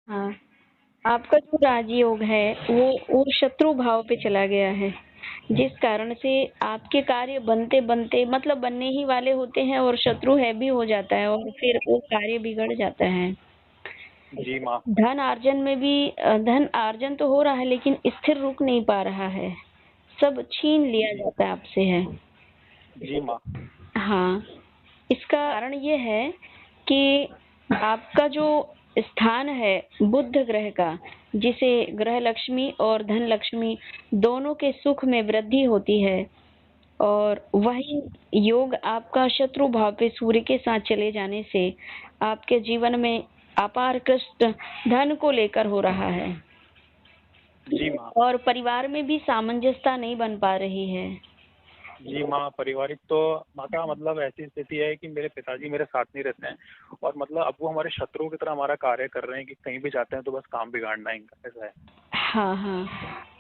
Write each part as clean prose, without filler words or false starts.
हाँ, आपका जो राजयोग है वो शत्रु भाव पे चला गया है, जिस कारण से आपके कार्य बनते बनते मतलब बनने ही वाले होते हैं और शत्रु है भी हो जाता है और फिर वो कार्य बिगड़ जाता है। जी माँ। धन अर्जन में भी धन अर्जन तो हो रहा है लेकिन स्थिर रुक नहीं पा रहा है, सब छीन लिया जाता है आपसे है। जी माँ। हाँ, इसका कारण ये है कि आपका जो स्थान है बुध ग्रह का, जिसे ग्रह लक्ष्मी और धन लक्ष्मी दोनों के सुख में वृद्धि होती है, और वही योग आपका शत्रु भाव पे सूर्य के साथ चले जाने से आपके जीवन में अपार कष्ट धन को लेकर हो रहा है। जी माँ। और परिवार में भी सामंजस्यता नहीं बन पा रही है। जी माँ, पारिवारिक तो माँ का मतलब ऐसी स्थिति है कि मेरे पिताजी मेरे साथ नहीं रहते हैं और मतलब अब वो हमारे शत्रुओं की तरह हमारा कार्य कर रहे हैं कि कहीं भी जाते हैं तो बस काम बिगाड़ना है इनका, ऐसा है। हाँ हाँ,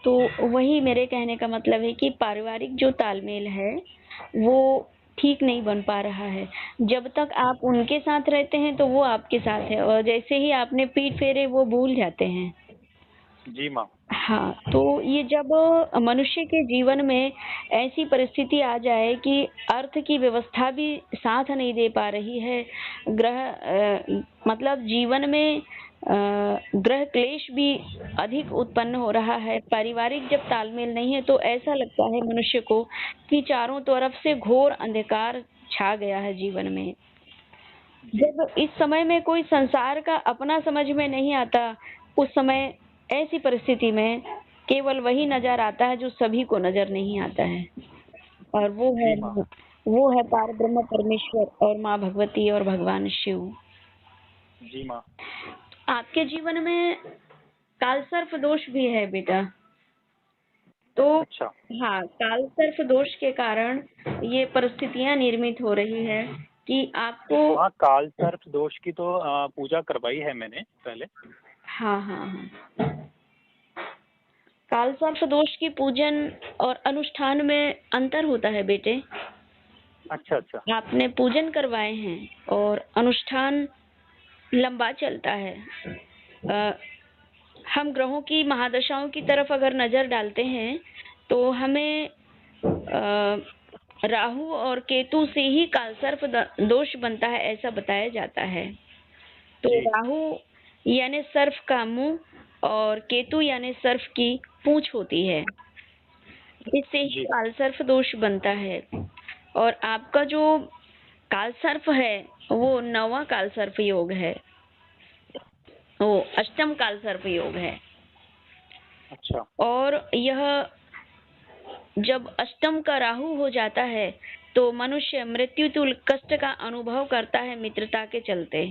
तो वही मेरे कहने का मतलब है कि पारिवारिक जो तालमेल है वो ठीक नहीं बन पा रहा है। जब तक आप उनके साथ रहते हैं तो वो आपके साथ है और जैसे ही आपने पीठ फेरे वो भूल जाते हैं। जी माँ। हाँ, तो ये जब मनुष्य के जीवन में ऐसी परिस्थिति आ जाए कि अर्थ की व्यवस्था भी साथ नहीं दे पा रही है, मतलब जीवन में ग्रह क्लेश भी अधिक उत्पन्न हो रहा है, पारिवारिक जब तालमेल नहीं है तो ऐसा लगता है मनुष्य को कि चारों तरफ से घोर अंधकार छा गया है जीवन में। जब इस समय में कोई संसार का अपना समझ में नहीं आता, उस समय ऐसी परिस्थिति में केवल वही नजर आता है जो सभी को नजर नहीं आता है, और जी माँ। वो है पार ब्रह्म परमेश्वर और माँ भगवती और भगवान शिव। जी माँ। आपके जीवन में कालसर्प दोष भी है बेटा, तो अच्छा। हाँ, कालसर्प दोष के कारण ये परिस्थितियां निर्मित हो रही है कि आपको। हाँ, काल सर्प दोष की तो पूजा करवाई है मैंने पहले। हाँ हाँ हाँ, कालसर्प दोष की पूजन और अनुष्ठान में अंतर होता है बेटे। अच्छा अच्छा। आपने पूजन करवाए हैं और अनुष्ठान लंबा चलता है। अ, हम ग्रहों की महादशाओं की तरफ अगर नजर डालते हैं तो हमें राहु और केतु से ही कालसर्प दोष बनता है ऐसा बताया जाता है। तो जी राहु यानी सर्प का मुंह और केतु यानी सर्प की पूंछ होती है, इससे ही जी। कालसर्प दोष बनता है। और आपका जो कालसर्प है वो नौवां कालसर्प योग है, वो अष्टम कालसर्प योग है। अच्छा। और यह जब अष्टम का राहु हो जाता है तो मनुष्य मृत्यु तुल्य कष्ट का अनुभव करता है मित्रता के चलते।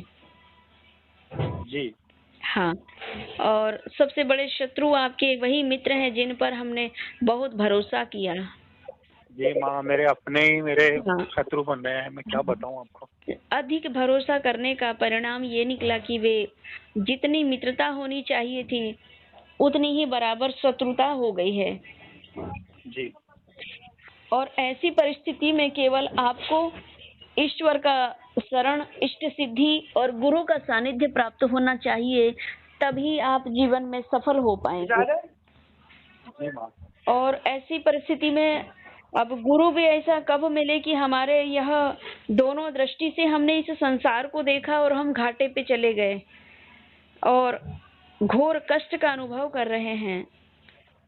जी। हाँ, और सबसे बड़े शत्रु आपके वही मित्र हैं जिन पर हमने बहुत भरोसा किया। जी माँ, मेरे अपने ही मेरे हाँ, शत्रु बन रहे हैं, मैं क्या बताऊँ आपको। अधिक भरोसा करने का परिणाम ये निकला कि वे जितनी मित्रता होनी चाहिए थी उतनी ही बराबर शत्रुता हो गई है। जी। और ऐसी परिस्थिति में केवल आपको ईश्वर का शरण, इष्ट सिद्धि और गुरु का सानिध्य प्राप्त होना चाहिए, तभी आप जीवन में सफल हो पाएंगे। जी माँ। और ऐसी परिस्थिति में अब गुरु भी ऐसा कब मिले कि हमारे यह दोनों दृष्टि से हमने इस संसार को देखा और हम घाटे पे चले गए और घोर कष्ट का अनुभव कर रहे हैं।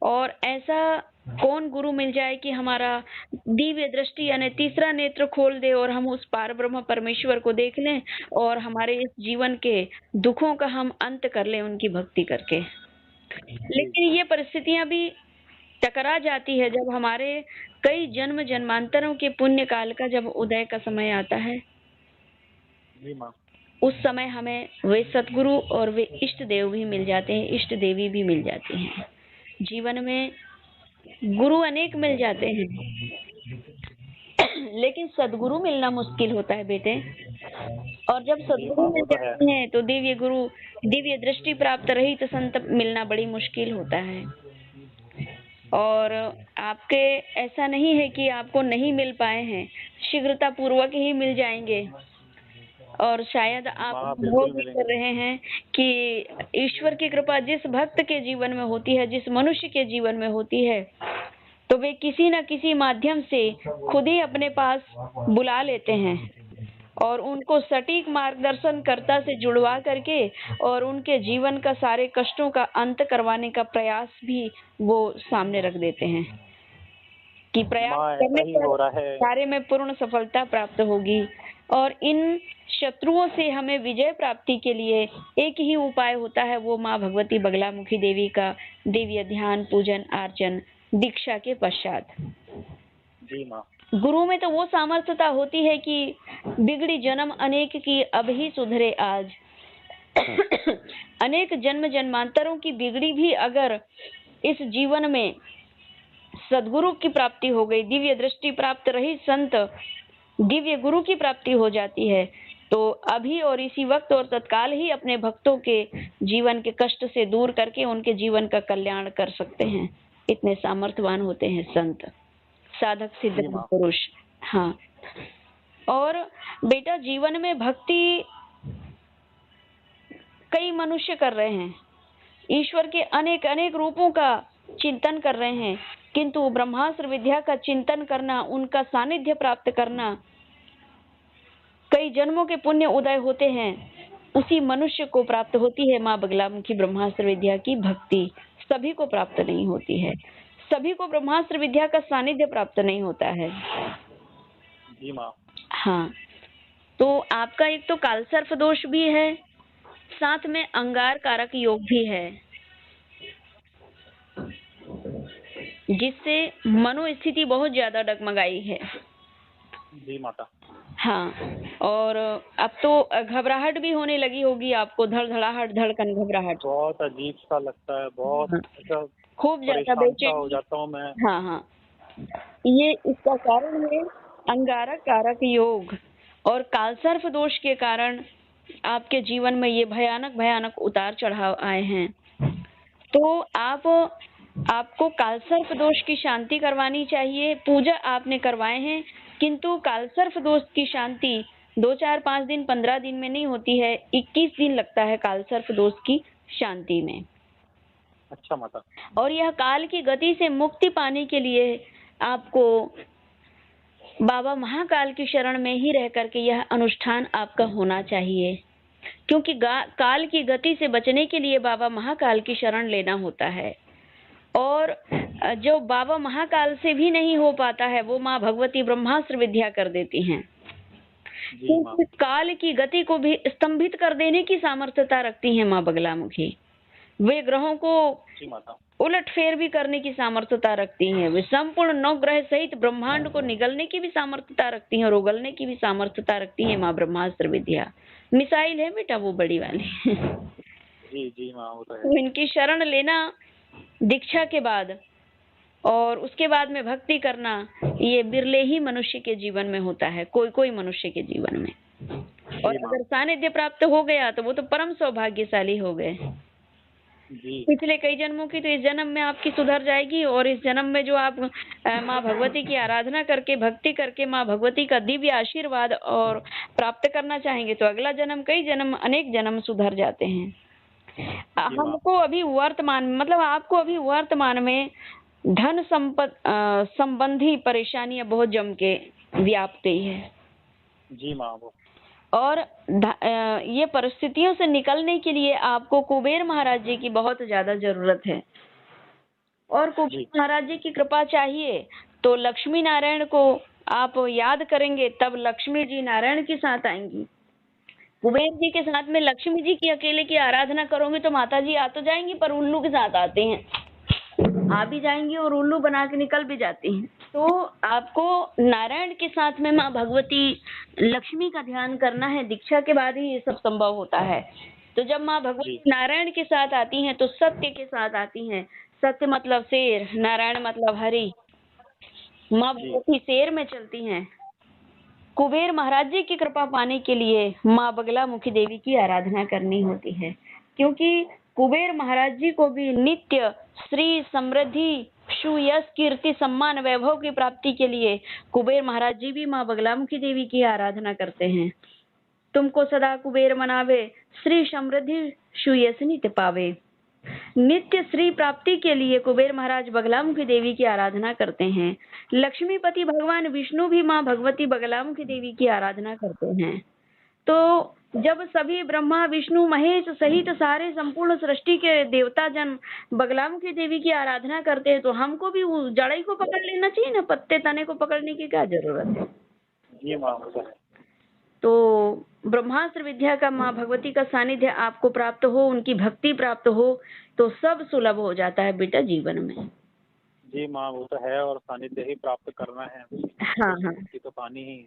और ऐसा कौन गुरु मिल जाए कि हमारा दिव्य दृष्टि यानी तीसरा नेत्र खोल दे और हम उस पार ब्रह्म परमेश्वर को देख लें और हमारे इस जीवन के दुखों का हम अंत कर लें उनकी भक्ति करके। जी। लेकिन ये परिस्थितियां भी टकरा जाती है जब हमारे कई जन्म जन्मांतरों के पुण्य काल का जब उदय का समय आता है। जी माँ। उस समय हमें वे सतगुरु और वे इष्ट देव भी मिल जाते हैं, इष्ट देवी भी मिल जाती हैं। जीवन में गुरु अनेक मिल जाते हैं लेकिन सदगुरु मिलना मुश्किल होता है बेटे। और जब जी सदगुरु माँ, मिल वो तो है। जाते हैं तो दिव्य गुरु, दिव्य दृष्टि प्राप्त रही तो संत मिलना बड़ी मुश्किल होता है। और आपके ऐसा नहीं है कि आपको नहीं मिल पाए हैं, शीघ्रता पूर्वक ही मिल जाएंगे। और शायद आप माँ अनुभव बिल्कुल भी कर मिलेंगे। रहे हैं कि ईश्वर की कृपा जिस भक्त के जीवन में होती है, जिस मनुष्य के जीवन में होती है, तो वे किसी न किसी माध्यम से खुद ही अपने पास बुला लेते हैं और उनको सटीक मार्गदर्शनकर्ता से जुड़वा करके और उनके जीवन का सारे कष्टों का अंत करवाने का प्रयास भी वो सामने रख देते हैं कि प्रयास माँ करने ऐसा ही पर हो रहा है। कार्य में पूर्ण सफलता प्राप्त होगी। और इन शत्रुओं से हमें विजय प्राप्ति के लिए एक ही उपाय होता है, वो माँ भगवती बगलामुखी देवी का दिव्य ध्यान, पूजन, अर्चन दीक्षा के पश्चात। जी माँ। गुरु में तो वो सामर्थ्यता होती है कि बिगड़ी जन्म अनेक की अब ही सुधरे आज। अनेक जन्म जन्मांतरों की बिगड़ी भी अगर इस जीवन में सदगुरु की प्राप्ति हो गई, दिव्य दृष्टि प्राप्त रही, संत दिव्य गुरु की प्राप्ति हो जाती है, तो अभी और इसी वक्त और तत्काल ही अपने भक्तों के जीवन के कष्ट से दूर करके उनके जीवन का कल्याण कर सकते हैं। इतने सामर्थ्यवान होते हैं संत, साधक, सिद्ध जी माँ। पुरुष। हाँ, और बेटा जीवन में भक्ति कई मनुष्य कर रहे हैं, ईश्वर के अनेक अनेक रूपों का चिंतन कर रहे हैं, किंतु ब्रह्मास्त्र विद्या का चिंतन करना, उनका सानिध्य प्राप्त करना, कई जन्मों के पुण्य उदय होते हैं, उसी मनुष्य को प्राप्त होती है माँ बगलामुखी ब्रह्मास्त्र विद्या की भक्ति। सभी को प्राप्त नहीं होती है, सभी को ब्रह्मास्त्र विद्या का सानिध्य प्राप्त नहीं होता है। जी माँ। हाँ, तो आपका एक तो कालसर्प दोष भी है, साथ में अंगार कारक योग भी है, जिससे मनोस्थिति बहुत ज्यादा डगमगाई है। जी माता। हाँ, और अब तो घबराहट भी होने लगी होगी आपको, धड़धड़ाहट, धड़कन, घबराहट। बहुत अजीब सा लगता है, बहुत हाँ, ऐसा खूब ज्यादा परेशान सा हो बेचैनी। जाता हूँ मैं। हाँ हाँ, ये इसका कारण है अंगारक कारक योग और कालसर्प दोष के कारण आपके जीवन में ये भयानक भयानक उतार चढ़ाव आए हैं। तो आपको कालसर्प दोष की शांति करवानी चाहिए। पूजा आपने करवाए हैं, किंतु कालसर्प दोष की शांति 2, 4, 5 दिन, 15 दिन में नहीं होती है, 21 दिन लगता है कालसर्प दोष की शांति में। अच्छा माता। और यह काल की गति से मुक्ति पाने के लिए आपको बाबा महाकाल की शरण में ही रह करके यह अनुष्ठान आपका होना चाहिए, क्योंकि काल की गति से बचने के लिए बाबा महाकाल की शरण लेना होता है। और जो बाबा महाकाल से भी नहीं हो पाता है, वो माँ भगवती ब्रह्मास्त्र विद्या कर देती हैं, क्योंकि काल की गति को भी स्तंभित कर देने की सामर्थ्यता रखती हैं माँ बगलामुखी। वे ग्रहों को उलटफेर भी करने की सामर्थ्यता रखती हैं, वे संपूर्ण 9 ग्रह सहित ब्रह्मांड को निगलने की भी सामर्थ्यता रखती हैं और उगलने की भी सामर्थ्यता रखती है माँ ब्रह्मास्त्र विद्या। मिसाइल है बेटा वो बड़ी वाली। जी जी माँ, वो तो है। तो इनकी शरण लेना दीक्षा के बाद और उसके बाद में भक्ति करना, ये बिरले ही मनुष्य के जीवन में होता है, कोई कोई मनुष्य के जीवन में। और अगर सानिध्य प्राप्त हो गया तो वो तो परम सौभाग्यशाली हो गए। पिछले कई जन्मों की तो इस जन्म में आपकी सुधर जाएगी, और इस जन्म में जो आप माँ भगवती की आराधना करके, भक्ति करके माँ भगवती का दिव्य आशीर्वाद और प्राप्त करना चाहेंगे, तो अगला जन्म, कई जन्म, अनेक जन्म सुधर जाते हैं। हमको अभी वर्तमान, मतलब आपको अभी वर्तमान में धन संबंधी परेशानियां बहुत जम के व्याप्ति है। जी माँ। और ये परिस्थितियों से निकलने के लिए आपको कुबेर महाराज जी की बहुत ज्यादा जरूरत है। और कुबेर महाराज जी की कृपा चाहिए तो लक्ष्मी नारायण को आप याद करेंगे, तब लक्ष्मी जी नारायण के साथ आएंगी। कुबेर जी के साथ में लक्ष्मी जी की अकेले की आराधना करोगे तो माता जी आ तो जाएंगी, पर उल्लू के साथ आते हैं, आ भी जाएंगी और उल्लू बना के निकल भी जाती हैं। तो आपको नारायण के साथ में माँ भगवती लक्ष्मी का ध्यान करना है। दीक्षा के बाद ही ये सब संभव होता है। तो जब माँ भगवती नारायण के साथ आती हैं तो सत्य के साथ आती हैं। सत्य मतलब शेर, नारायण मतलब हरि। माँ भगवती शेर में चलती हैं। कुबेर महाराज जी की कृपा पाने के लिए माँ बगलामुखी देवी की आराधना करनी होती है, क्योंकि कुबेर महाराज जी को भी नित्य श्री समृद्धि, सुयश, कीर्ति, सम्मान, वैभव की प्राप्ति के लिए कुबेर महाराज जी भी माँ बगलामुखी देवी की आराधना करते हैं। तुमको सदा कुबेर मनावे, श्री समृद्धि सुयस नित्य पावे। नित्य श्री प्राप्ति के लिए कुबेर महाराज बगलामुखी देवी की आराधना करते हैं। लक्ष्मीपति भगवान विष्णु भी माँ भगवती बगलामुखी देवी की आराधना करते हैं। तो जब सभी ब्रह्मा विष्णु महेश सहित सारे संपूर्ण सृष्टि के देवता जन बगलामुखी देवी की आराधना करते हैं, तो हमको भी उस जड़ई को पकड़ लेना चाहिए ना, पत्ते तने को पकड़ने की क्या जरूरत है। जी माँ, वो तो है। तो ब्रह्मास्त्र विद्या का माँ भगवती का सानिध्य आपको प्राप्त हो, उनकी भक्ति प्राप्त हो, तो सब सुलभ हो जाता है बेटा जीवन में। जी माँ, वो तो है, और सानिध्य ही प्राप्त करना है। हाँ हाँ ये तो पानी ही है।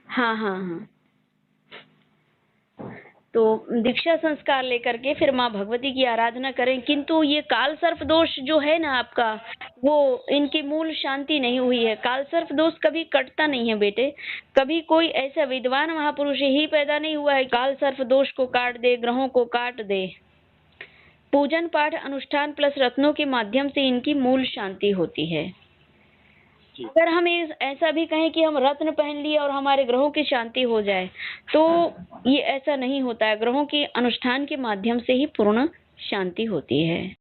हाँ हाँ हाँ। तो दीक्षा संस्कार लेकर के फिर माँ भगवती की आराधना करें। किंतु ये काल सर्प दोष जो है ना आपका, वो इनकी मूल शांति नहीं हुई है। काल सर्प दोष कभी कटता नहीं है बेटे। कभी कोई ऐसा विद्वान महापुरुष ही पैदा नहीं हुआ है काल सर्प दोष को काट दे, ग्रहों को काट दे। पूजन पाठ अनुष्ठान प्लस रत्नों के माध्यम से इनकी मूल शांति होती है। अगर हम ऐसा भी कहें कि हम रत्न पहन लिए और हमारे ग्रहों की शांति हो जाए, तो ये ऐसा नहीं होता है। ग्रहों की अनुष्ठान के माध्यम से ही पूर्ण शांति होती है।